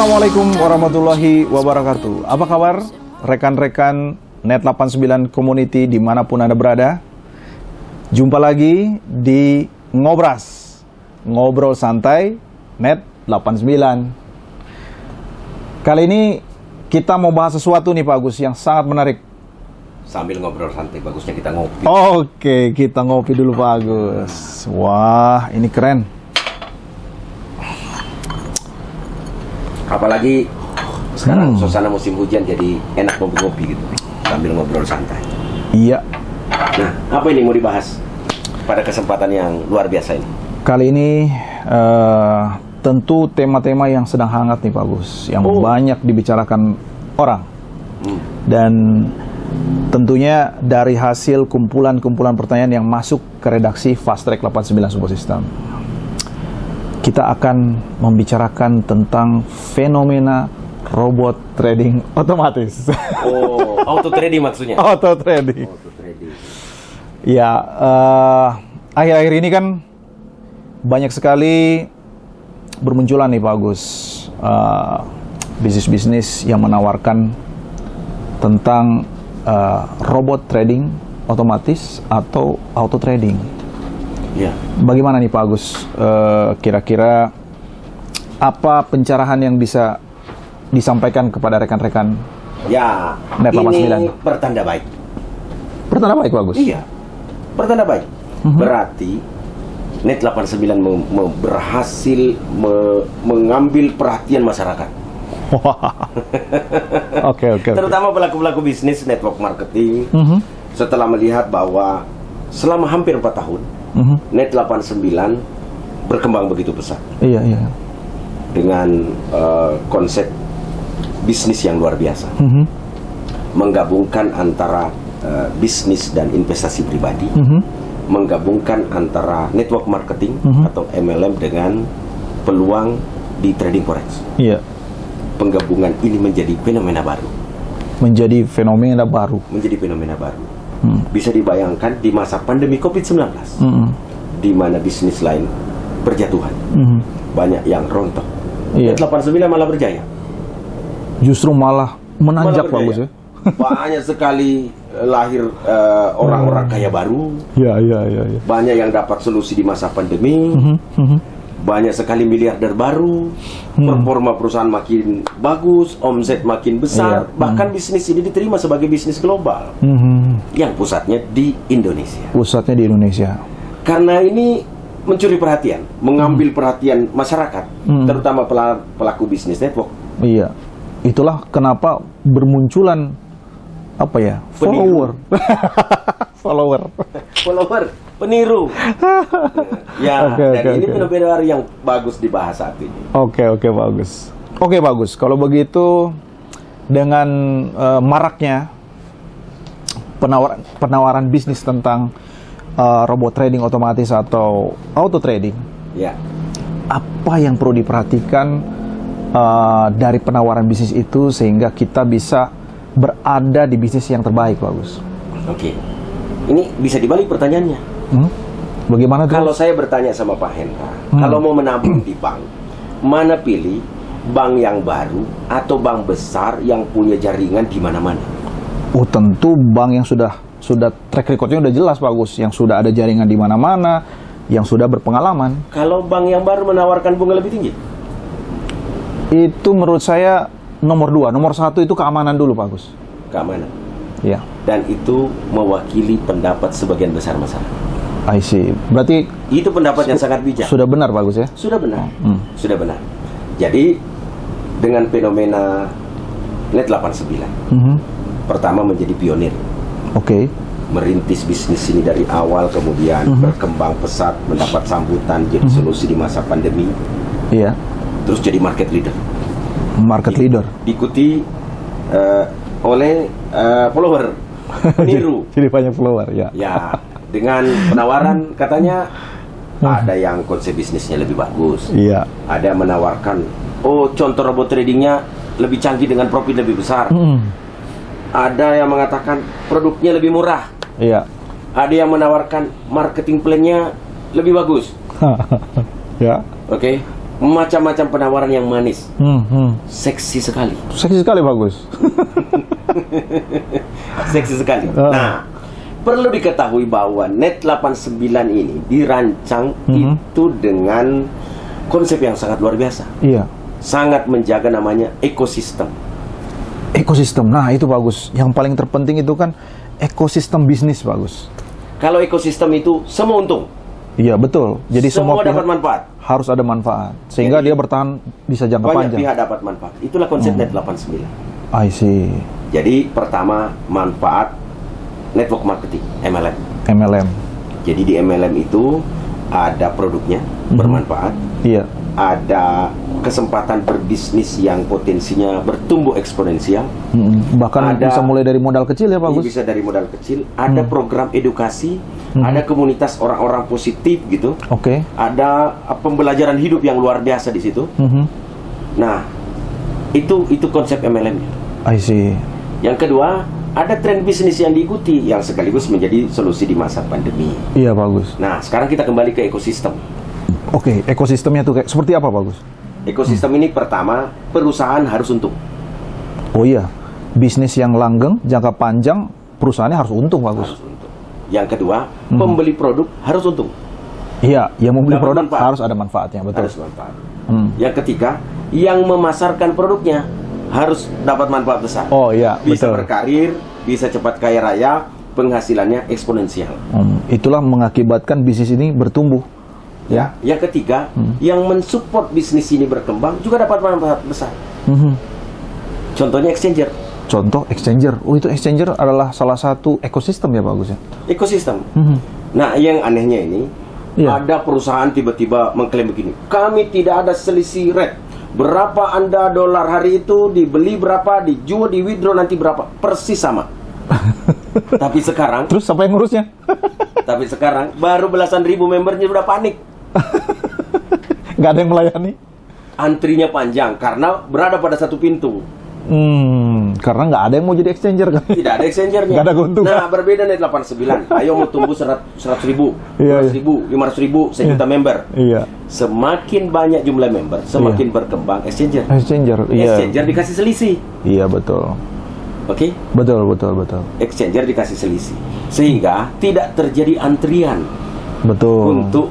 Assalamualaikum warahmatullahi wabarakatuh. Apa kabar rekan-rekan Net89 Community dimanapun Anda berada? Jumpa lagi di Ngobras, Ngobrol Santai Net89. Kali ini kita mau bahas sesuatu nih Pak Agus yang sangat menarik. Sambil ngobrol santai, bagusnya kita ngopi. Oke, kita ngopi dulu Pak Agus. Wah, ini keren. Apalagi sekarang suasana musim hujan, jadi enak ngopi-ngopi gitu sambil ngobrol santai. Iya. Nah, apa ini mau dibahas pada kesempatan yang luar biasa ini? Kali ini tentu tema-tema yang sedang hangat nih Pak Gus, yang banyak dibicarakan orang. Dan tentunya dari hasil kumpulan-kumpulan pertanyaan yang masuk ke redaksi Fast Track 89 Support System, kita akan membicarakan tentang fenomena robot trading otomatis. Oh, auto trading maksudnya? Auto trading. Auto trading. Ya, akhir-akhir ini kan banyak sekali bermunculan nih Pak Agus, bisnis-bisnis yang menawarkan tentang robot trading otomatis atau auto trading. Ya. Bagaimana nih Pak Agus, kira-kira apa pencerahan yang bisa disampaikan kepada rekan-rekan? Ya, Net89? ini pertanda baik. Pertanda baik Pak Agus? Iya, pertanda baik. Berarti Net89 berhasil mengambil perhatian masyarakat. Oke. Terutama pelaku-pelaku bisnis network marketing. Setelah melihat bahwa selama hampir 4 tahun Net89 berkembang begitu pesat. Iya. Dengan konsep bisnis yang luar biasa. Menggabungkan antara bisnis dan investasi pribadi. Menggabungkan antara network marketing atau MLM dengan peluang di trading forex. Iya. Penggabungan ini menjadi fenomena baru. Menjadi fenomena baru. Bisa dibayangkan di masa pandemi COVID-19, di mana bisnis lain berjatuhan, banyak yang rontok. Iya. Net89 malah berjaya. Justru malah menanjak Pak Agus ya. Banyak sekali lahir orang-orang kaya baru. Iya. Banyak yang dapat solusi di masa pandemi. Banyak sekali miliarder baru. Performa perusahaan makin bagus, omset makin besar. Bahkan bisnis ini diterima sebagai bisnis global. Yang pusatnya di Indonesia. Karena ini mencuri perhatian, mengambil perhatian masyarakat, terutama pelaku bisnis network. Iya. Itulah kenapa bermunculan follower. Peniru. Ya, Oke. ini benar-benar yang bagus dibahas saat ini. Oke, bagus. Kalau begitu, dengan maraknya penawaran bisnis tentang robot trading otomatis atau auto trading, ya, apa yang perlu diperhatikan dari penawaran bisnis itu sehingga kita bisa berada di bisnis yang terbaik, bagus? Oke. Ini bisa dibalik pertanyaannya. Bagaimana tuh? Kalau saya bertanya sama Pak Hendra, kalau mau menabung di bank, mana pilih bank yang baru atau bank besar yang punya jaringan di mana-mana? Oh, tentu bank yang sudah track recordnya udah jelas bagus, yang sudah ada jaringan di mana-mana, yang sudah berpengalaman. Kalau bank yang baru menawarkan bunga lebih tinggi? Itu menurut saya nomor 2, nomor 1 itu keamanan dulu Pak Agus. Keamanan. Ya. Dan itu mewakili pendapat sebagian besar masyarakat. I see. Berarti itu pendapat yang sangat bijak. Sudah benar Pak Agus ya? Sudah benar. Sudah benar. Jadi dengan fenomena Net89, pertama menjadi pionir. Oke. Merintis bisnis ini dari awal, kemudian berkembang pesat, mendapat sambutan, jadi solusi di masa pandemi. Iya. Terus jadi market leader. Diikuti oleh follower, peniru. Jadi banyak follower ya. Ya, dengan penawaran katanya ada yang konsep bisnisnya lebih bagus. Iya. Ada menawarkan, contoh robot tradingnya lebih canggih dengan profit lebih besar. Ada yang mengatakan produknya lebih murah. Iya. Ada yang menawarkan marketing plan-nya lebih bagus. Ya. Oke. macam-macam penawaran yang manis, seksi sekali. Seksi sekali bagus. Seksi sekali. Nah, perlu diketahui bahwa Net 89 ini dirancang itu dengan konsep yang sangat luar biasa. Iya. Sangat menjaga namanya ekosistem. Ekosistem. Nah, itu bagus. Yang paling terpenting itu kan ekosistem bisnis bagus. Kalau ekosistem itu semua untung. Iya, betul. Jadi semua dapat pihak manfaat. harus ada manfaat sehingga Jadi, dia bertahan bisa jangka Banyak panjang. pihak dapat manfaat. Itulah konsep Net 89. I see. Jadi pertama manfaat network marketing MLM. MLM. Jadi di MLM itu ada produknya bermanfaat, Iya. ada kesempatan berbisnis yang potensinya bertumbuh eksponensial. Bahkan Ada- bisa mulai dari modal kecil ya Ini bagus. bisa dari modal kecil, ada program edukasi, ada komunitas orang-orang positif gitu, Oke. ada pembelajaran hidup yang luar biasa di situ. Nah, itu konsep MLM-nya. I see. Yang kedua, ada tren bisnis yang diikuti yang sekaligus menjadi solusi di masa pandemi. Iya bagus. Nah, sekarang kita kembali ke ekosistem. Oke, ekosistemnya tuh kayak seperti apa bagus? Ekosistem ini pertama, perusahaan harus untung. Oh iya, bisnis yang langgeng, jangka panjang, perusahaannya harus untung bagus. Harus untung. Yang kedua, pembeli produk harus untung. Iya, yang mau beli Dapat produk manfaat. harus ada manfaatnya, betul. Harus manfaat. Yang ketiga, yang memasarkan produknya harus dapat manfaat besar. Oh iya, Bisa betul. berkarir, bisa cepat kaya raya, penghasilannya eksponensial. Itulah mengakibatkan bisnis ini bertumbuh. Ya. Yang ketiga, yang mensupport bisnis ini berkembang juga dapat manfaat besar. Contohnya exchanger. Contoh exchanger. Oh itu exchanger adalah salah satu ekosistem ya bagus ya. Ekosistem. Nah, yang anehnya ini, Iya. ada perusahaan tiba-tiba mengklaim begini, kami tidak ada selisih rate. Berapa Anda dolar hari itu dibeli berapa, dijual, di withdraw nanti berapa, persis sama. Tapi sekarang, Terus siapa yang ngurusnya? baru belasan ribu membernya udah panik. Nggak ada yang melayani. Antrinya panjang karena berada pada satu pintu. Karena nggak ada yang mau jadi exchanger kan? Tidak ada exchangernya. Nggak ada keuntungan. Nah, berbeda Net 89. Ayo mau tumbuh 100 ribu, Iya, 200 ribu, 500 ribu, 1 juta member. Iya. Semakin banyak jumlah member, semakin berkembang exchanger. Exchanger, iya. Exchanger dikasih selisih. Iya betul. Oke? Betul. Exchanger dikasih selisih. Sehingga tidak terjadi antrian Betul. untuk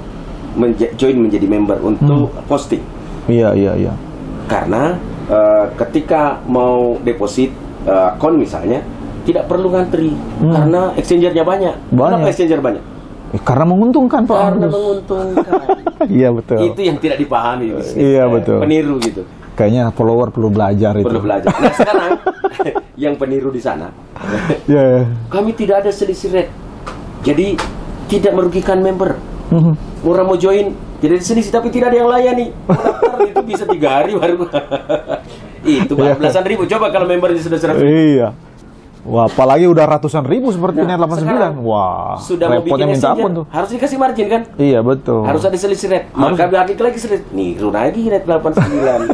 join menjadi member, untuk posting. Iya. Karena ketika mau deposit account misalnya, tidak perlu ngantri karena exchangernya banyak. Kenapa exchanger banyak? Karena menguntungkan Pak. Karena Agus. menguntungkan. Iya betul. Itu yang tidak dipahami bisnis. Iya, betul. Peniru gitu. Kayaknya follower perlu belajar itu. Perlu belajar. Nah, sekarang yang peniru di sana, Iya. kami tidak ada selisih rate. Jadi tidak merugikan member. Orang mau join tidak ada selisih tapi tidak ada yang layani. Daftar itu bisa 3 hari baru. Itu baru belasan ribu. Coba kalau membernya sudah 100 ribu. Iya. Wah, apalagi udah ratusan ribu seperti Net 89. sekarang Wah, sudah mau repotnya bikin minta exchanger, ampun tuh. harus dikasih margin kan? Iya, betul. Harus ada selisih rate. Maka balik lagi selisih. Niru lagi Net 89.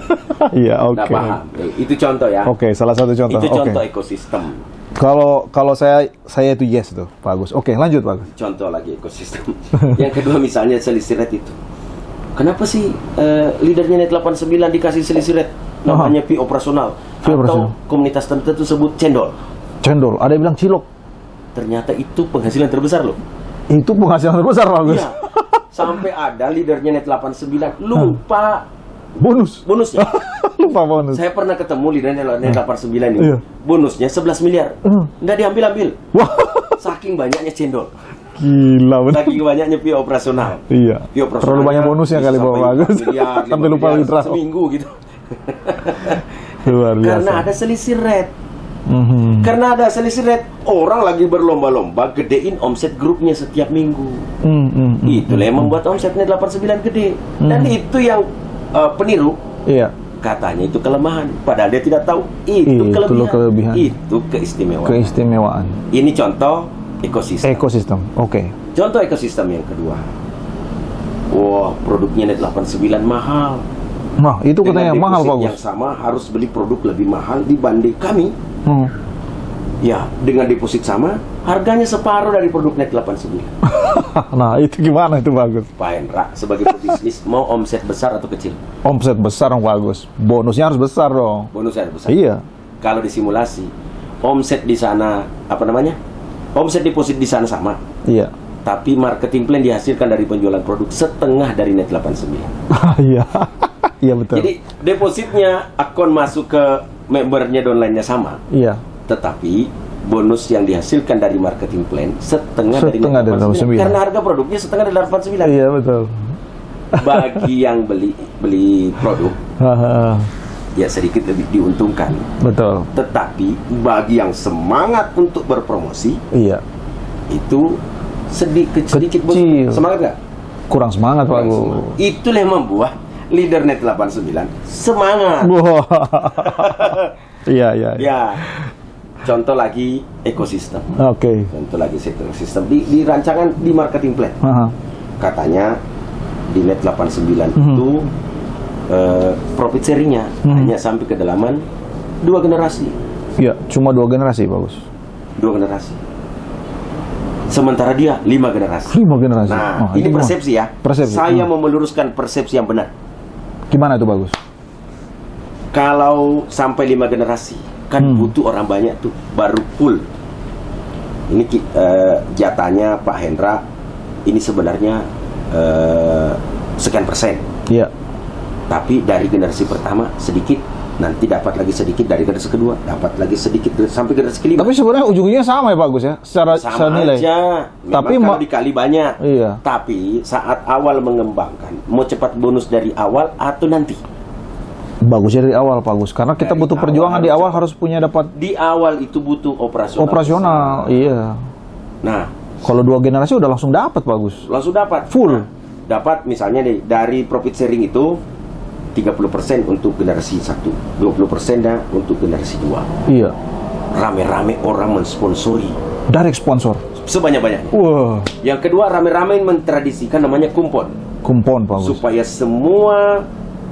Iya, oke. Nggak paham. Itu contoh ya. Oke, salah satu contoh. Itu Oke. contoh ekosistem. Kalau saya itu yes tuh, bagus. Oke, lanjut bagus. Contoh lagi ekosistem. Yang kedua misalnya selisih rate itu. Kenapa sih leadernya Net 89 dikasih selisih rate? Namanya fee operasional. Fee operasional. Atau komunitas tertentu sebut cendol. Cendol, ada yang bilang cilok. Ternyata itu penghasilan terbesar loh. Itu penghasilan terbesar bagus. Iya. Sampai ada leadernya Net 89 lupa bonusnya. Lupa bonus. Saya pernah ketemu leadernya Net 89 ini. Iya. Bonusnya 11 miliar. Nggak diambil-ambil. Wah, Saking banyaknya cendol. gila bener. Saking banyaknya fee operasional. Iya. Fee operasionalnya Terlalu banyak bonusnya bisa kali sampai Bapak 4 bagus. miliar, Sampai 5 lupa miliar withdraw. seminggu gitu. Luar biasa. Karena ada selisih rate. Karena ada selisih rate, orang lagi berlomba-lomba gedein omset grupnya setiap minggu. Itulah yang membuat omsetnya 89 gede. Dan itu yang peniru Iya. katanya itu kelemahan, padahal dia tidak tahu itu kelebihan. Itu keistimewaan. Keistimewaan. Ini contoh ekosistem. Ekosistem. Oke. Contoh ekosistem yang kedua. Wah, produknya Net 89 mahal. Nah, itu katanya Dengan mahal deposit bagus. yang sama harus beli produk lebih mahal dibanding kami. Ya, dengan deposit sama, harganya separuh dari produk Net 89. Nah, itu gimana itu bagus? Pak Hendra, sebagai pebisnis, mau omset besar atau kecil? Omset besar dong bagus. Bonusnya harus besar dong. Bonusnya besar. Iya. Kalau disimulasi, omset di sana, omset deposit di sana sama. Iya. Tapi marketing plan dihasilkan dari penjualan produk setengah dari Net 89. Iya. Iya betul. Jadi, depositnya, akun masuk ke membernya downline-nya sama. Iya. Tetapi bonus yang dihasilkan dari marketing plan setengah dari Setengah dari 89. karena harga produknya setengah dari 89. Iya betul. Bagi yang beli produk ya sedikit lebih diuntungkan. Betul. Tetapi bagi yang semangat untuk berpromosi Iya. itu sedikit Kecil. semangat nggak? Kurang semangat Kurang Pak Gus. semangat. Itulah yang membuat leader Net 89 semangat. Wah. Iya, iya. Ya. Contoh lagi ekosistem. Oke. Contoh lagi sektor ekosistem di rancangan di marketing plan. Aha. Katanya di Net 89 itu profit sharingnya hanya sampai kedalaman 2 generasi. Iya, cuma 2 generasi bagus. 2 generasi. Sementara dia 5 generasi. 5 generasi. Nah, ini itu mah persepsi ya. persepsi. Saya mau meluruskan persepsi yang benar. Gimana itu bagus? Kalau sampai 5 generasi, kan butuh orang banyak tuh, baru full. Ini jatahnya Pak Hendra, ini sebenarnya sekian persen. Iya. Tapi dari generasi pertama sedikit, nanti dapat lagi sedikit dari generasi kedua, dapat lagi sedikit sampai generasi kelima. Tapi sebenarnya ujungnya sama ya bagus ya, secara sama nilai. aja. Tapi Memang kalau dikali banyak. Iya. Tapi saat awal mengembangkan, mau cepat bonus dari awal atau nanti? Bagusnya dari awal bagus, karena kita Dari butuh awal perjuangan di harus awal cepat. harus punya dapat Di awal itu butuh operasional. operasional. Iya. Nah, Kalau 2 generasi udah langsung dapat bagus. langsung dapat Full. Nah, dapat misalnya nih dari profit sharing itu 30% untuk generasi 1, 20% dah untuk generasi 2. Iya. Rame-rame orang mensponsori Direct sponsor. sebanyak-banyaknya. Wah, Yang kedua, rame-rame mentradisikan namanya kumpon, kumpon bagus. supaya semua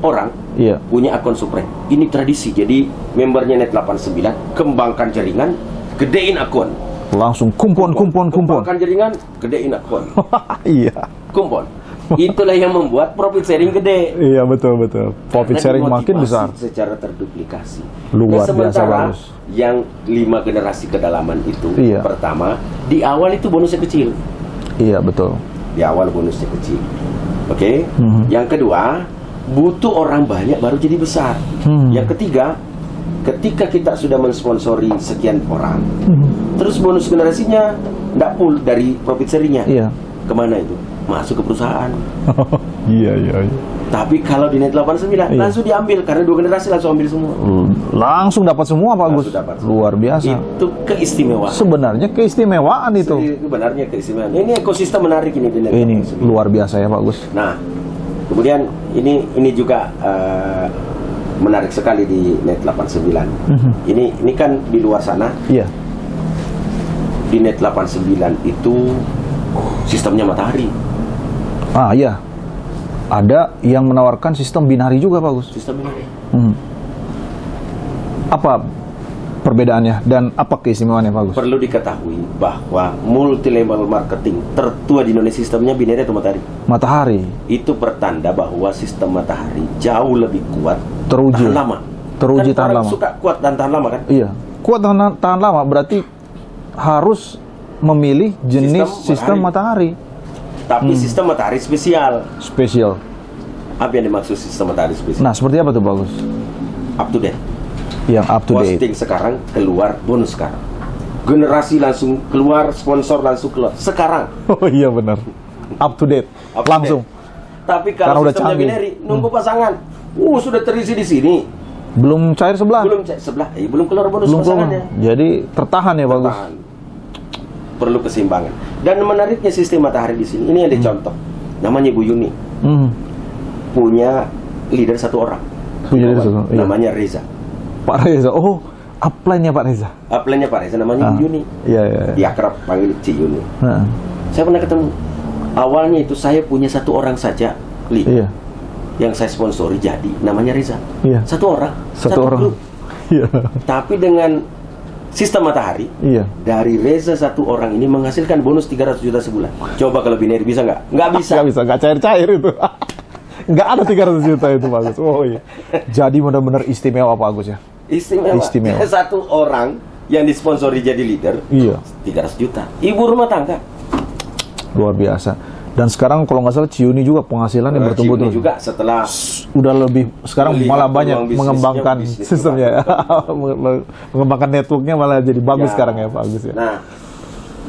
orang Iya. punya akun Supreme. Ini tradisi. Jadi membernya Net 89 kembangkan jaringan, gedein akun. Langsung kumpon. Kembangkan jaringan, gedein akun. Iya. Kumpon. Itulah yang membuat profit sharing gede. Iya betul. Profit Karena sharing makin dimotivasi besar. secara terduplikasi. Luar biasa sementara bagus. yang 5 generasi kedalaman itu, Iya. pertama di awal itu bonusnya kecil. Iya betul. Di awal bonusnya kecil. Oke. Mhm. Yang kedua, butuh orang banyak baru jadi besar. Yang ketiga, ketika kita sudah mensponsori sekian orang, terus bonus generasinya tidak full dari profit sharingnya. Iya. Kemana itu? Masuk ke perusahaan. Iya. Tapi kalau di Net 89 Iya. langsung diambil karena 2 generasi langsung ambil semua. Langsung dapat semua bagus. Langsung dapat semua. Luar biasa. Itu keistimewaan. Sebenarnya keistimewaan itu. Itu benarnya keistimewaan. Ini ekosistem menarik ini di Net Ini 89. luar biasa ya bagus. Nah, kemudian ini juga menarik sekali di Net 89. Ini kan di luar sana, Iya. di Net 89 itu sistemnya matahari. Ah iya. Ada yang menawarkan sistem binari juga bagus. Sistem matahari. Apa perbedaannya dan apa keistimewaannya bagus? Perlu diketahui bahwa multi level marketing tertua di Indonesia sistemnya binari atau matahari. Matahari Itu pertanda bahwa sistem matahari jauh lebih kuat, Teruji. tahan lama. Teruji, Kan tahan orang lama. suka kuat dan tahan lama kan? Iya. Kuat tahan lama berarti harus memilih jenis Sistem sistem matahari. Tapi sistem matahari spesial. Spesial. Apa yang dimaksud sistem matahari spesial? Nah, seperti apa tuh bagus? Up to date. Yang up to date. Posting sekarang, keluar bonus sekarang. Generasi langsung keluar, sponsor langsung keluar sekarang. Oh iya benar. Up to date. Up to Langsung. date. Tapi Karena kalau udah sistemnya canggih. binary, nunggu pasangan. Sudah terisi di sini. Belum cair sebelah. Belum sebelah, belum keluar bonus Belum keluar. pasangannya. Jadi tertahan ya bagus. Tahan. Perlu keseimbangan. Dan menariknya sistem matahari di sini, ini ada contoh. Namanya Bu Yuni. Punya leader 1 orang. Punya leader 1, iya. Namanya Reza. Pak Reza. Oh, upline-nya Pak Reza. Upline-nya Pak Reza namanya Bu Yuni. Iya. Dia akrab panggil Ci Yuni. Nah, Saya pernah ketemu. Awalnya itu saya punya 1 orang saja leader. iya. Yang saya sponsori jadi namanya Reza. Iya. 1 orang. Satu orang. grup. Iya. Tapi dengan sistem matahari. Iya. Dari Reza satu orang ini menghasilkan bonus 300 juta sebulan. Coba kalau binary bisa nggak? Nggak bisa. Nggak bisa, nggak cair-cair itu. Nggak ada 300 juta itu Pak Agus. Oh iya. Jadi benar-benar istimewa Pak Agus ya. Istimewa. Satu orang yang disponsori jadi leader. Iya. 300 juta. Ibu rumah tangga. Luar biasa. Dan sekarang kalau nggak salah Ciuni juga penghasilannya bertumbuh Ciuni terus. juga setelah Udah lebih sekarang melihat malah peluang banyak bisnisnya, mengembangkan bisnis sistemnya, mengembangkan networknya malah jadi bagus Ya. sekarang ya Pak Agus ya. Nah,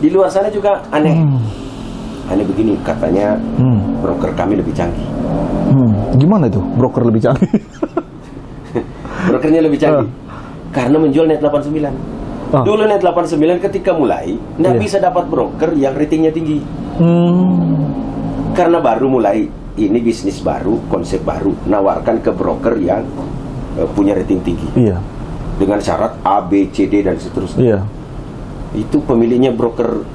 di luar sana juga aneh. Aneh begini, katanya broker kami lebih canggih. Gimana itu broker lebih canggih? Brokernya lebih canggih. Karena menjual net 89. Ah. Dulu net 89 ketika mulai, nggak Iya. bisa dapat broker yang ratingnya tinggi. Karena baru mulai, ini bisnis baru, konsep baru, nawarkan ke broker yang punya rating tinggi. Iya. Dengan syarat A, B, C, D, dan seterusnya. Iya. Itu pemiliknya broker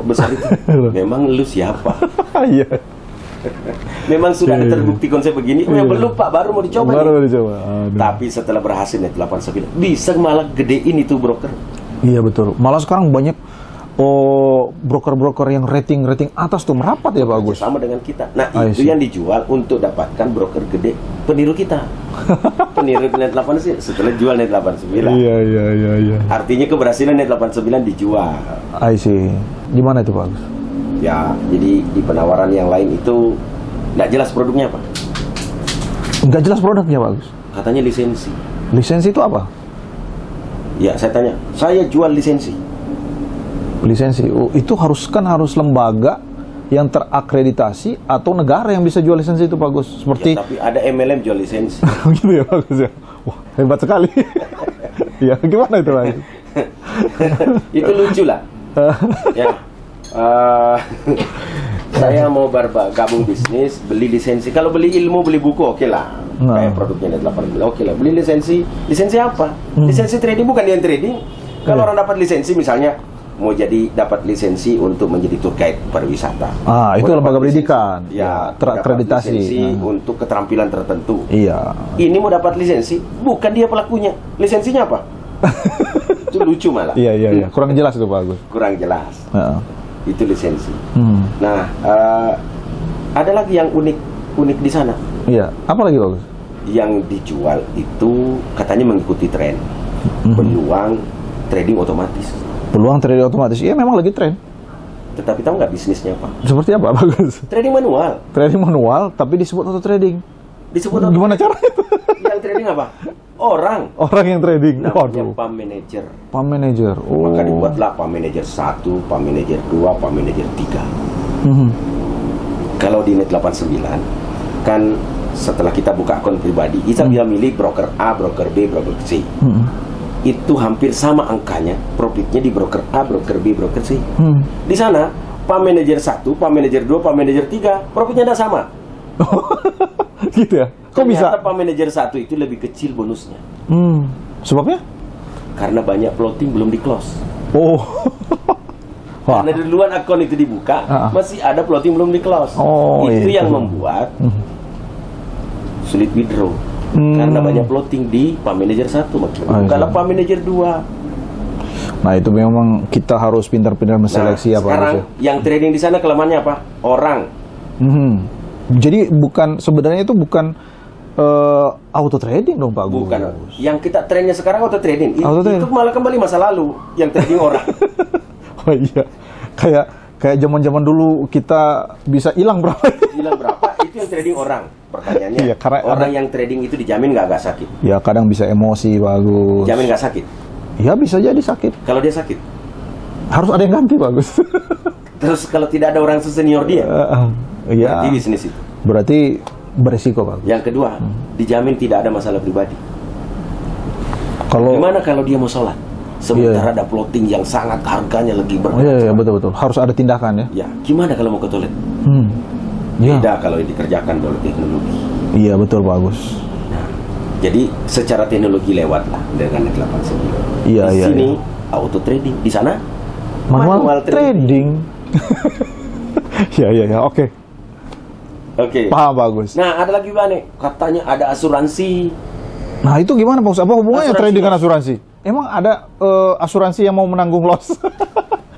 besar itu. Memang lu siapa? Iya. Memang sudah ada terbukti konsep begini. Iya. Belum Pak, baru mau dicoba Baru nih. dicoba. Aduh. Tapi setelah berhasil net 89, bisa malah gedein itu broker. Iya betul. Malah sekarang banyak broker-broker yang rating atas tuh merapat ya Pak Agus. Sama dengan kita. Nah, I itu see. yang dijual untuk dapatkan broker gede peniru kita. Peniru net 89 setelah jual net 89. Iya. Artinya keberhasilan net 89 dijual. I see. Gimana itu Pak Agus? Ya, jadi di penawaran yang lain itu nggak jelas produknya apa. Nggak jelas produknya Pak Agus. Katanya lisensi. Lisensi itu apa? Ya, saya tanya. Saya jual lisensi. Lisensi. Oh, itu harus lembaga yang terakreditasi atau negara yang bisa jual lisensi itu Pak Agus. Seperti Ya, tapi ada MLM jual lisensi. gitu ya Pak Agus ya. Wah, hebat sekali. Ya, gimana itu Pak Agus? Itu lucu lah. Ya. Saya mau gabung bisnis, beli lisensi. Kalau beli ilmu, beli buku, oke lah. Nah. Kayak produknya net 89, oke lah. Beli lisensi. Lisensi apa? Lisensi trading, bukan dia yang trading. Kalau orang dapat lisensi misalnya mau dapat lisensi untuk menjadi tour guide pariwisata. Itu Mau lembaga dapat pendidikan. Ya, Terakreditasi. dapat lisensi untuk keterampilan tertentu. Iya. Ini mau dapat lisensi, bukan dia pelakunya. Lisensinya apa? Itu lucu malah. Iya. Kurang jelas itu Pak Agus. Kurang jelas. Heeh. Itu lisensi. Hmm. Nah, ada lagi yang unik di sana. Iya. Apa lagi Pak Agus? Yang dijual itu katanya mengikuti tren. Peluang trading otomatis. Peluang trading otomatis. Iya, memang lagi tren. Tetapi tahu nggak bisnisnya apa? Seperti apa Pak Agus? Trading manual. Trading manual tapi disebut auto trading. Disebut Gimana caranya? Yang trading apa? Orang. Orang yang trading. Namanya Waduh. pump manager. Pump manager. Oh. Maka dibuatlah pump manager 1, pump manager 2, pump manager 3. Mhm. Kalau di net 89 kan setelah kita buka akun pribadi, kita bisa milih broker A, broker B, broker C. Itu hampir sama angkanya, profitnya di broker A, broker B, broker C. Di sana, pump manager 1, pump manager 2, pump manager 3, profitnya tidak sama. Gitu ya? Kok bisa? Ternyata pump manager 1 itu lebih kecil bonusnya. Sebabnya? Karena banyak floating belum di close. Oh. Wah. Karena duluan akun itu dibuka, masih ada floating belum di close. Oh, itu iya. yang membuat sulit withdraw. Karena banyak floating di pump manager 1 makin. Kalau pump manager 2. Nah, itu memang kita harus pintar-pintar menseleksi apa sekarang yang trading di sana kelemahannya apa? Orang. Jadi sebenarnya itu bukan auto trading dong Pak Agus. Bukan. Yang kita trennya sekarang auto trading. Auto trading. Itu malah kembali masa lalu yang trading orang. Oh iya. Kayak zaman-zaman dulu kita bisa hilang berapa? Hilang berapa? Itu yang trading orang. Pertanyaannya, Iya, karena orang yang trading itu dijamin nggak agak sakit? Ya kadang bisa emosi Pak Agus. Jamin nggak sakit? Ya bisa jadi sakit. Kalau dia sakit? Harus ada yang ganti Pak Agus. Terus kalau tidak ada orang senior dia? Iya. Berarti bisnis itu. Berarti beresiko Pak Agus. Yang kedua, dijamin tidak ada masalah pribadi. Kalau Gimana kalau dia mau sholat? Sementara ada floating yang sangat harganya lagi Iya, betul. Harus ada tindakan ya. Ya, gimana kalau mau ke toilet? Iya. Beda kalau dikerjakan oleh teknologi. Iya, betul Pak Agus. Nah, jadi secara teknologi lewat lah dengan net 89. Iya, di iya, sini auto trading, di sana Manual trading. Ya, oke. Oke. Paham Pak Agus. Nah, ada lagi Bane, katanya ada asuransi. Nah, itu gimana Pak Agus? Apa hubungannya Asuransi, trading dengan asuransi? emang ada asuransi yang mau menanggung loss?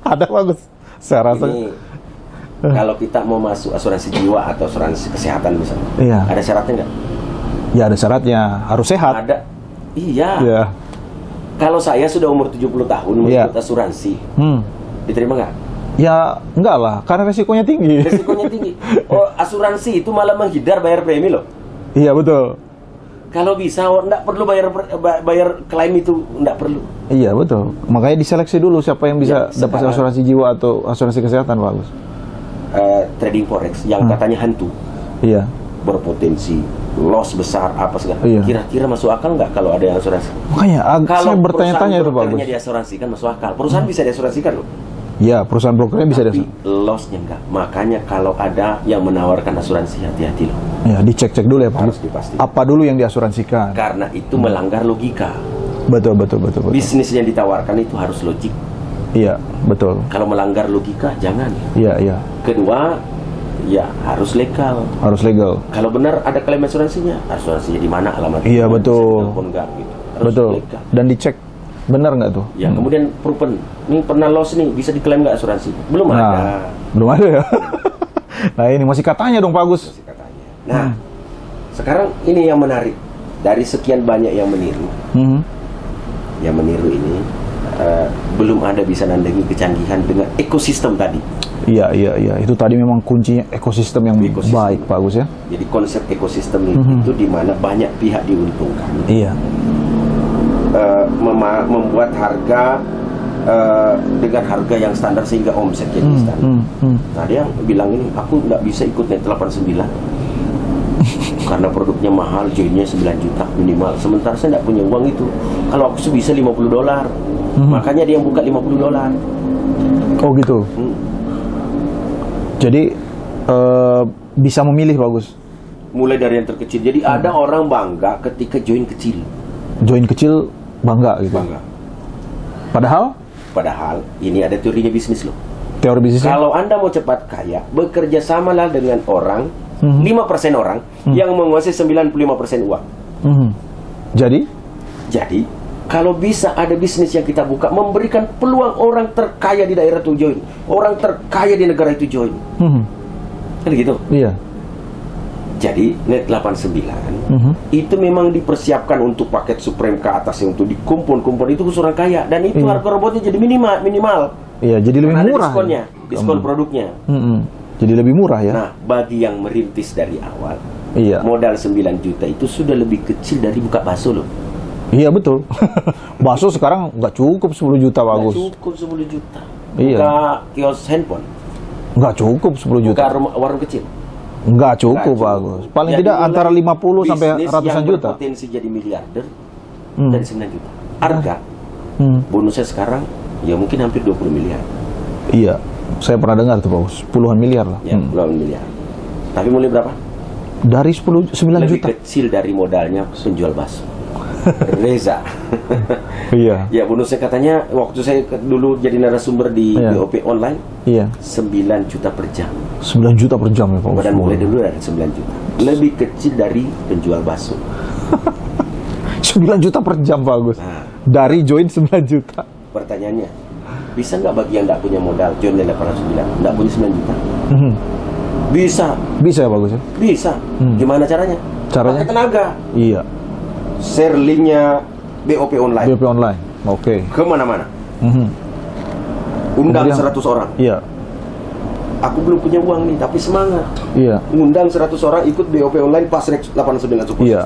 Ada bagus. Saya rasa. Ini kalau kita mau masuk asuransi jiwa atau asuransi kesehatan misalnya, Iya. ada syaratnya nggak? Ya ada syaratnya, harus sehat. Ada. Iya. Iya. Kalau saya sudah umur 70 tahun Iya. mengikut asuransi, diterima nggak? Ya enggak lah, karena resikonya tinggi. Resikonya tinggi. Oh, asuransi itu malah menghindar bayar premi loh. Iya betul. Kalau bisa, nggak perlu bayar klaim itu, nggak perlu. Iya betul. Makanya diseleksi dulu siapa yang bisa Ya, dapat sekarang- asuransi jiwa atau asuransi kesehatan bagus. Trading forex yang katanya hantu, Iya. berpotensi loss besar apa segala. Iya. Kira-kira masuk akal nggak kalau ada yang asuransi? Makanya saya bertanya-tanya itu bagus. brokernya diasuransikan masuk akal. Perusahaan bisa diasuransikan loh. Iya, perusahaan brokernya bisa Tapi lossnya enggak. Makanya kalau ada yang menawarkan asuransi, hati-hati loh. Ya, dicek-cek dulu ya Pak. Harus dipastikan. Apa dulu yang diasuransikan? Karena itu melanggar logika. Betul. Bisnis yang ditawarkan itu harus logik. Iya, betul. Kalau melanggar logika, jangan. Iya. Kedua, ya harus legal. Harus legal. Kalau benar ada klaim asuransinya di mana, alamatnya? Iya, bisa betul. ditelepon nggak, gitu. Harus Betul. legal. Dan dicek benar nggak tuh? Ya, kemudian proven. Ini pernah loss nih, bisa diklaim nggak asuransi? Belum Nah, ada. belum ada ya. Nah, ini masih katanya dong Pak Agus. Masih katanya. Nah, sekarang ini yang menarik. Dari sekian banyak yang meniru, ini belum ada bisa nandangi kecanggihan dengan ekosistem tadi. Iya. Itu tadi memang kuncinya ekosistem yang Ekosistem. baik Pak Agus ya. Jadi konsep ekosistem itu di mana banyak pihak diuntungkan. Iya. Membuat harga dengan harga yang standar sehingga omset jadi standar. Nah, dia yang bilang ini, aku nggak bisa ikut net 89 karena produknya mahal, joinnya 9 juta minimal. Sementara saya nggak punya uang itu. Kalau aku sih bisa $50. Makanya dia yang buka $50. Oh gitu. Jadi bisa memilih Pak Agus. Mulai dari yang terkecil. Jadi ada orang bangga ketika join kecil. Join kecil bangga gitu. Bangga. Padahal ini ada teorinya bisnis loh. Teori bisnisnya. Kalau Anda mau cepat kaya, bekerja samalah dengan orang, 5% orang yang menguasai 95% uang. Jadi, kalau bisa ada bisnis yang kita buka, memberikan peluang orang terkaya di daerah itu join, orang terkaya di negara itu join. Kan gitu. Iya. Jadi, net 89 itu memang dipersiapkan untuk paket Supreme ke atas yang untuk dikumpul-kumpul itu khusus orang kaya, dan itu harga robotnya jadi minimal. Iya, jadi lebih Karena ada murah. diskonnya, diskon produknya. Jadi lebih murah ya. Nah, bagi yang merintis dari awal, Iya. modal 9 juta itu sudah lebih kecil dari buka bakso loh. Iya betul. Bakso sekarang nggak cukup 10 juta Nggak bagus. cukup 10 juta. Iya. Buka kios handphone, Nggak cukup 10 buka juta. warung kecil. Nggak cukup Nggak bagus. cukup. Paling Jadi tidak mulai antara 50 sampai bisnis ratusan yang juta. berpotensi jadi miliarder dari 9 juta. Harga bonusnya sekarang ya mungkin hampir 20 miliar. Iya. Saya pernah dengar tuh bagus. Puluhan miliar lah. Ya, puluhan miliar. Tapi mulai berapa? Dari 9 Lebih juta. kecil dari modalnya penjual bakso. Reza. Iya. Ya, bonusnya katanya waktu saya dulu jadi narasumber di Iya. BOP online, Iya. 9 juta per jam. 9 juta per jam ya Pak. Dan mulai dulu dari 9 juta. Lebih kecil dari penjual bakso. 9 juta per jam bagus. Nah. Dari join 9 juta. Pertanyaannya, bisa nggak bagi yang nggak punya modal join di 809, nggak punya 9 juta? Bisa. Bisa ya bagus ya. Bisa. Gimana caranya? Caranya? Pakai tenaga. Iya. Share linknya BOP online BOP online. Oke. kemana-mana. Mhm. Undang Kemudian- 100 orang. Iya. Aku belum punya uang nih, tapi semangat. Iya. Undang 100 orang ikut BOP online pas Rex 89 Super. Iya.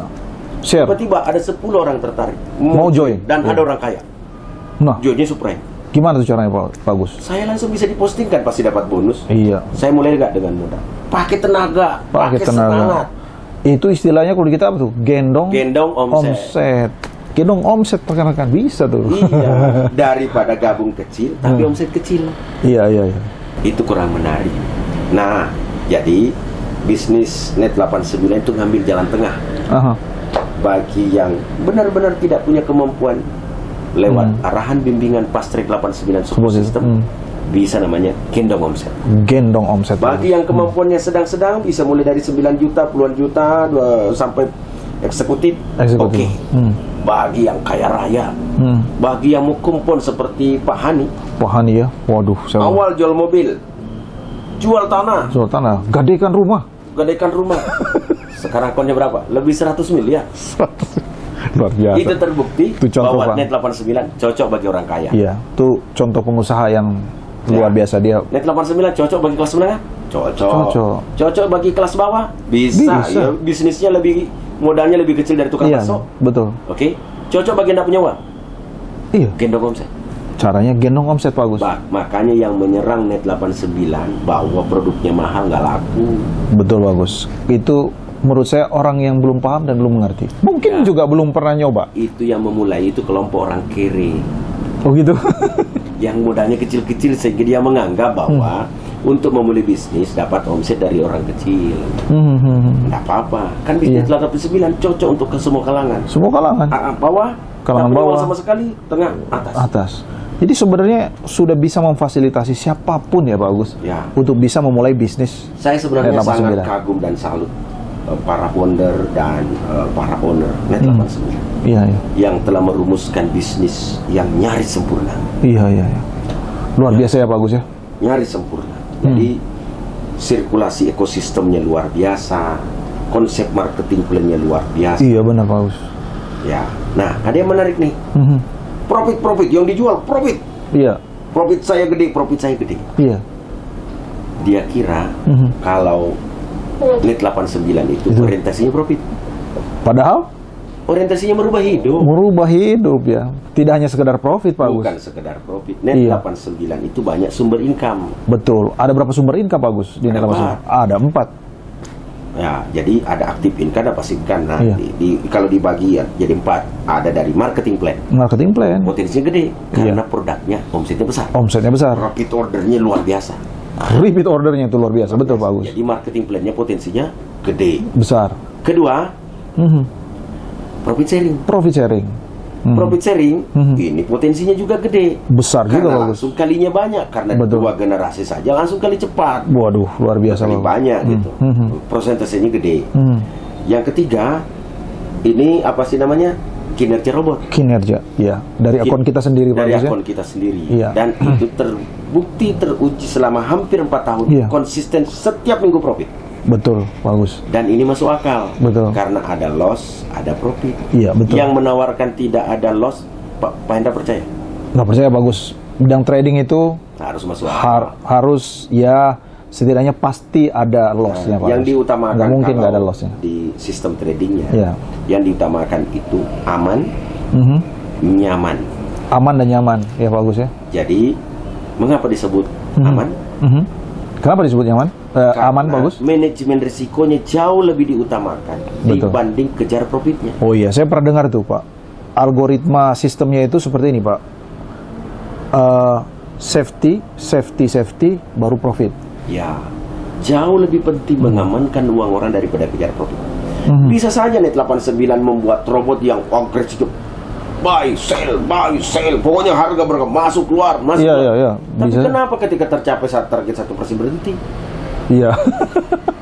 Share. Tiba-tiba ada 10 orang tertarik Mau join. dan Iya. ada orang kaya. Nah, Joinnya Supreme. gimana tuh caranya Pak Bagus? Saya langsung bisa dipostingkan, pasti dapat bonus. Iya. Saya mulai nggak dengan modal. Pakai tenaga, Pakai semangat. tenaga. Itu istilahnya kalau di kita apa tuh? Gendong omset. Gendong omset rekan-rekan bisa tuh. Iya, daripada gabung kecil tapi omset kecil. Iya. Itu kurang menarik. Nah, jadi bisnis net 89 itu ngambil jalan tengah. Aha. Bagi yang benar-benar tidak punya kemampuan lewat arahan bimbingan Fast Track 89 Super System, bisa namanya gendong omset. Gendong omset. Bagi yang kemampuannya sedang-sedang, bisa mulai dari 9 juta, puluhan juta, sampai eksekutif. Oke. bagi yang kaya raya, bagi yang mukumpon seperti Pak Hani. Pak Hani ya, waduh. Awal jual mobil, jual tanah, gadekan rumah. Sekarang akunnya berapa? Lebih 100 miliar. Luar biasa. Itu terbukti Itu contoh, bahwa Bang. Net 89 cocok bagi orang kaya. Iya, itu contoh pengusaha yang luar biasa dia. Net 89 cocok bagi kelas menengah? Cocok. Cocok bagi kelas bawah? Bisa. Ya, bisnisnya modalnya lebih kecil dari tukang bakso. Betul. Oke. Cocok bagi yang tidak punya uang? Iya. Gendong omset. Caranya gendong omset, bagus. Makanya yang menyerang Net 89 bahwa produknya mahal nggak laku. Betul, bagus. Itu menurut saya orang yang belum paham dan belum mengerti. Mungkin juga belum pernah nyoba. Itu yang memulai itu kelompok orang kere. Oh gitu. Yang modalnya kecil-kecil sehingga dia menganggap bahwa untuk memulai bisnis dapat omset dari orang kecil. Tidak apa-apa. Kan bisnis 89 cocok untuk ke semua kalangan. Semua kalangan. Bawah, Kalangan tak punya bawah uang sama sekali, tengah, atas. Jadi sebenarnya sudah bisa memfasilitasi siapapun ya, Pak Agus, Ya. untuk bisa memulai bisnis. Saya sebenarnya Net sangat 89. kagum dan salut para founder dan para owner Net 89 Iya, iya. yang telah merumuskan bisnis yang nyaris sempurna. Iya. Luar biasa ya, Pak Agus ya. Nyaris sempurna. Jadi sirkulasi ekosistemnya luar biasa, konsep marketing plan-nya luar biasa. Iya, benar, Pak Agus. Ya. Nah, ada yang menarik nih. Profit yang dijual, profit. Iya. Profit saya gede, profit saya gede. Iya. Dia kira kalau Net 89 itu orientasinya profit. Padahal Orientasinya merubah hidup ya. Tidak hanya sekedar profit, Pak Agus. Bukan sekedar profit. Net 89 itu banyak sumber income. Betul. Ada berapa sumber income, Pak Agus? Di Net 89? Ada 4. Ya, jadi ada aktif income, ada pasif income. Nah, Iya. kalau dibagi ya, jadi 4. Ada dari marketing plan. Marketing plan. Potensinya gede karena produknya omsetnya besar. Omsetnya besar. Repeat ordernya luar biasa. Repeat ordernya itu luar biasa. Betul, Pak Agus. Jadi marketing plan-nya potensinya gede. Besar. Kedua, profit sharing. Profit sharing. Profit sharing ini potensinya juga gede. Besar juga, Karena Pak Agus. langsung kalinya banyak karena Betul. 2 generasi saja langsung kali cepat. Waduh, luar biasa, Kali Pak. banyak gitu. Prosentasenya gede. Yang ketiga, ini apa sih namanya? Kinerja robot. Kinerja, ya. Dari akun kita sendiri, Pak Dari Agus ya. akun kita sendiri. Iya. Dan itu terbukti, teruji selama hampir 4 tahun. Iya. Konsisten setiap minggu profit. Betul, bagus. Dan ini masuk akal. Betul. Karena ada loss, ada profit. Iya, betul. Yang menawarkan tidak ada loss, Pak Hendra percaya? Nggak percaya, bagus. Bidang trading itu Harus masuk akal. harus ya setidaknya pasti ada lossnya, Pak Yang Agus. diutamakan Nggak mungkin nggak ada kalau lossnya. di sistem tradingnya, Iya. yang diutamakan itu aman, nyaman. Aman dan nyaman, ya Pak Agus ya. Jadi mengapa disebut aman? Kenapa disebut nyaman? Aman, Pak Agus? Manajemen risikonya jauh lebih diutamakan Betul. dibanding kejar profitnya. Oh iya, saya pernah dengar tuh, Pak. Algoritma sistemnya itu seperti ini, Pak. Safety, baru profit. Ya, jauh lebih penting mengamankan uang orang daripada kejar profit. Bisa saja Net 89 membuat robot yang agresif, buy, sell, pokoknya harga berapa masuk keluar, masuk Iya, keluar. iya. Tapi Bisa. kenapa ketika tercapai saat target 1% berhenti? Iya.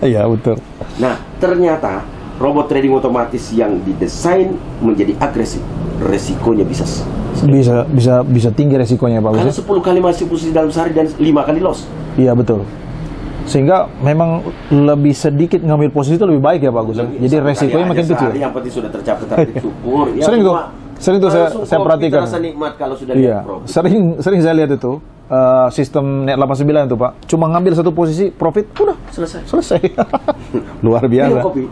Iya, betul. Nah, ternyata robot trading otomatis yang didesain menjadi agresif, resikonya bisa Bisa tinggi resikonya, Pak Agus karena ya. 10 kali masuk posisi dalam sehari dan 5 kali loss. Iya, betul. Sehingga memang lebih sedikit ngambil posisi itu lebih baik ya, Pak Agus. Jadi Satu resikonya kali makin aja kecil. sehari, yang penting sudah tercapai target syukur. Ya, Sering tuh. cuma Sering tuh saya langsung perhatikan. Rasa nikmat kalau sudah Iya, lihat profit. sering saya lihat itu sistem Net 89 itu, Pak. Cuma ngambil satu posisi profit, udah selesai. Luar Minum biasa. kopi.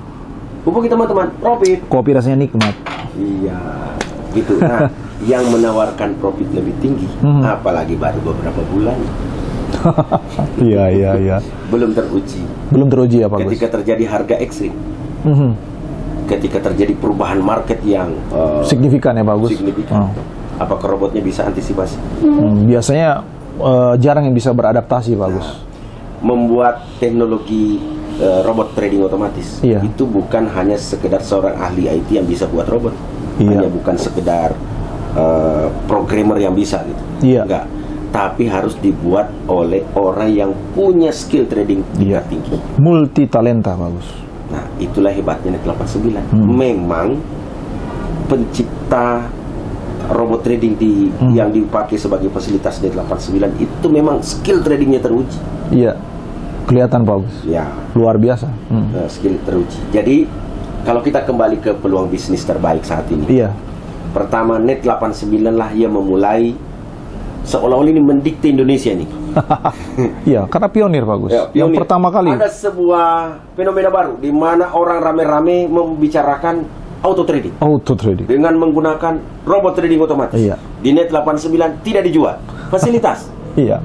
Hubungi teman-teman, profit. Kopi rasanya nikmat. Iya, gitu. Nah, yang menawarkan profit lebih tinggi, apalagi baru beberapa bulan, Iya. belum teruji. Belum teruji ya, Pak Gus. Ketika terjadi harga ekstrim, ketika terjadi perubahan market yang Signifikan ya, Pak Gus. signifikan, apakah robotnya bisa antisipasi? Biasanya jarang yang bisa beradaptasi, Pak Gus. Membuat teknologi robot trading otomatis Iya. itu bukan hanya sekedar seorang ahli IT yang bisa buat robot, Iya. hanya bukan sekedar programmer yang bisa gitu, Iya. enggak, tapi harus dibuat oleh orang yang punya skill trading tingkat tinggi. Multi talenta, Pak Gus. Nah, itulah hebatnya Net 89. Memang data robot trading yang dipakai sebagai fasilitas Net89 itu memang skill tradingnya teruji. Iya, kelihatan bagus. Ya, Luar biasa. skill teruji. Jadi kalau kita kembali ke peluang bisnis terbaik saat ini, Iya, pertama Net89 lah yang memulai seolah-olah ini mendikte Indonesia nih. iya, karena pionir bagus. Ya, Yang pionir. pertama kali. Ada sebuah fenomena baru di mana orang rame-rame membicarakan auto trading Auto trading. dengan menggunakan robot trading otomatis. Iya. Di Net89 tidak dijual, fasilitas. Iya.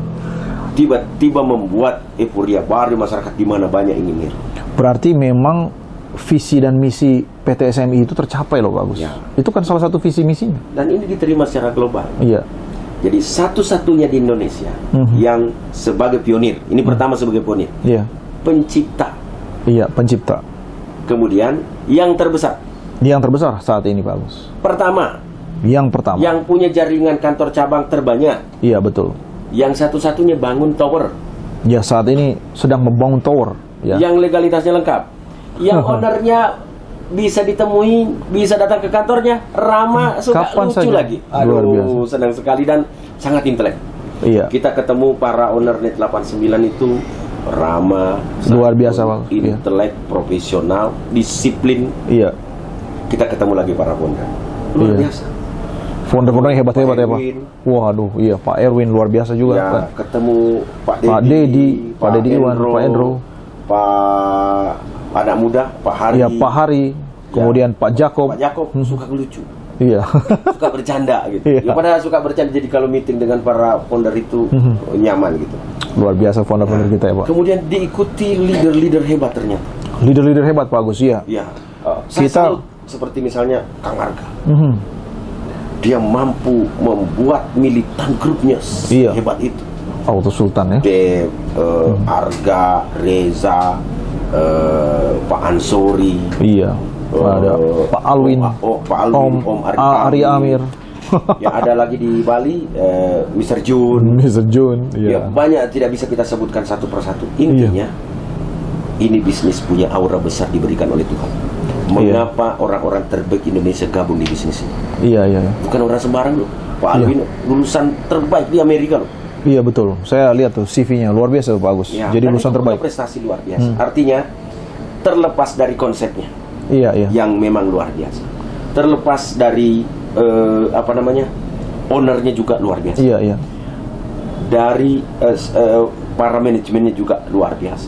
Tiba-tiba membuat euforia baru di masyarakat di mana banyak ingin niru. Berarti memang visi dan misi PT SMI itu tercapai loh bagus. Ya. Itu kan salah satu visi misinya. Dan ini diterima secara global. Iya. Jadi satu-satunya di Indonesia yang sebagai pionir. Ini pertama sebagai pionir. Iya. Pencipta. Iya, pencipta. Kemudian yang terbesar. Yang terbesar saat ini bagus. Pertama, Yang pertama. yang punya jaringan kantor cabang terbanyak. Iya, betul. Yang satu-satunya bangun tower. Ya, saat ini sedang membangun tower. Ya. Yang legalitasnya lengkap. Yang ownernya bisa ditemui, bisa datang ke kantornya, ramah, suka Kapan lucu saja. lagi. Luar Aduh, biasa. senang sekali dan sangat intelek. Iya. Kita ketemu para owner Net89 itu ramah, Luar biasa, santun, Bang. Iya. intelek, profesional, disiplin. Iya. Kita ketemu lagi para founder. Luar Iya. biasa. Founder-foundernya hebat-hebat Pak ya, Pak. Erwin. Waduh, iya, Pak Erwin luar biasa juga. Ya, Pak. ketemu Pak Pak Dedi, Pak Dedi Iwan, Pak Endro. Pak anak muda, Pak Hari. Iya, Pak Hari. Kemudian Pak Jakob. Pak Jakob suka lucu, Iya. suka bercanda gitu. Iya. Ya padahal suka bercanda, jadi kalau meeting dengan para founder itu nyaman gitu. Luar biasa founder-founder kita ya, Pak. Kemudian diikuti leader-leader hebat ternyata. Leader-leader hebat, Pak Agus. Iya. Ya, saya Kita- salut seperti misalnya Kang Arga. Mhm. Dia mampu membuat militan grupnya Iya. hebat itu. Auto Sultan ya. Dep, Arga, Reza, Pak Ansori, Iya. Ada Pak Alwin. Pak Alwin, Om Ari Amir. Yang ada lagi di Bali, Mr. Jun. Mr. Jun. Ya, Iya. banyak tidak bisa kita sebutkan satu persatu. Intinya, ini bisnis punya aura besar diberikan oleh Tuhan. Mengapa orang-orang terbaik Indonesia gabung di bisnis ini? Iya, iya. Bukan orang sembarang loh. Pak Alwin lulusan terbaik di Amerika loh. Iya, betul. Saya lihat tuh CV-nya luar biasa tuh, Pak Agus. Ya, Jadi dan lulusan itu punya terbaik. prestasi luar biasa. Artinya terlepas dari konsepnya Iya, iya. yang memang luar biasa. Terlepas dari ownernya juga luar biasa. Iya, iya. Dari para manajemennya juga luar biasa.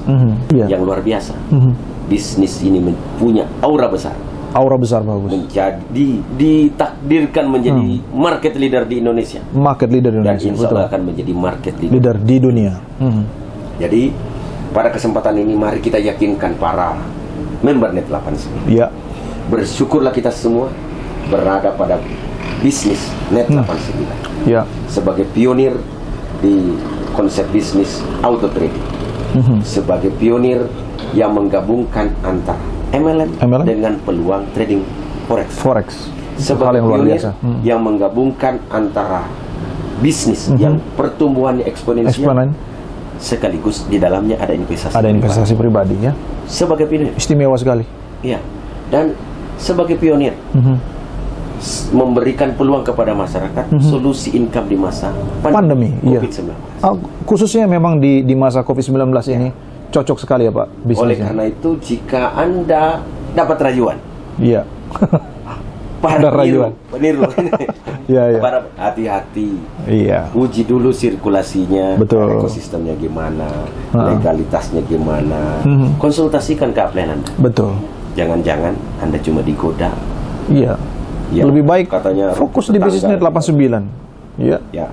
Iya. Yang luar biasa. Mhm. Bisnis ini punya aura besar. Aura besar, Pak Agus. Menjadi ditakdirkan menjadi market leader di Indonesia. Market leader Dan Indonesia. insya Allah Betul. akan menjadi market leader. Leader di dunia. Mhm. Jadi pada kesempatan ini mari kita yakinkan para member Net89. Iya. Bersyukurlah kita semua berada pada bisnis Net89 Iya. sebagai pionir di konsep bisnis auto trading. Sebagai pionir yang menggabungkan antara MLM dengan peluang trading forex. Forex. Itu hal Sebagai yang luar pionir biasa. yang menggabungkan antara bisnis yang pertumbuhannya eksponensial Eksponen. sekaligus di dalamnya ada investasi. Ada investasi pribadi ya. Sebagai pionir, Istimewa sekali. iya. Dan sebagai pionir memberikan peluang kepada masyarakat solusi income di masa Pandemi, iya. COVID-19. Khususnya memang di masa COVID-19 ini cocok sekali ya, Pak, Oleh bisnisnya. karena itu, jika Anda dapat rayuan, Iya. para Ada rayuan. peniru, Iya, iya. para hati-hati, Iya. uji dulu sirkulasinya, Betul. ekosistemnya gimana, legalitasnya gimana, konsultasikan keahlian Anda. Betul. Jangan-jangan Anda cuma digoda. Iya. Ya, Lebih baik katanya fokus di bisnis tetangga. Net89. Iya. Ya,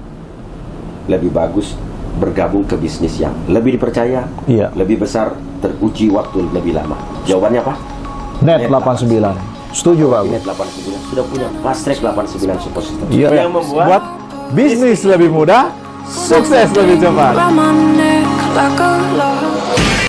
lebih bagus bergabung ke bisnis yang lebih dipercaya, Iya. lebih besar, teruji waktu lebih lama. Jawabannya apa? Net89. Setuju, Pak. Net89 sudah punya fast track 89 support system Iya. yang membuat Buat bisnis lebih mudah, sukses lebih cepat. Around my neck like a lock.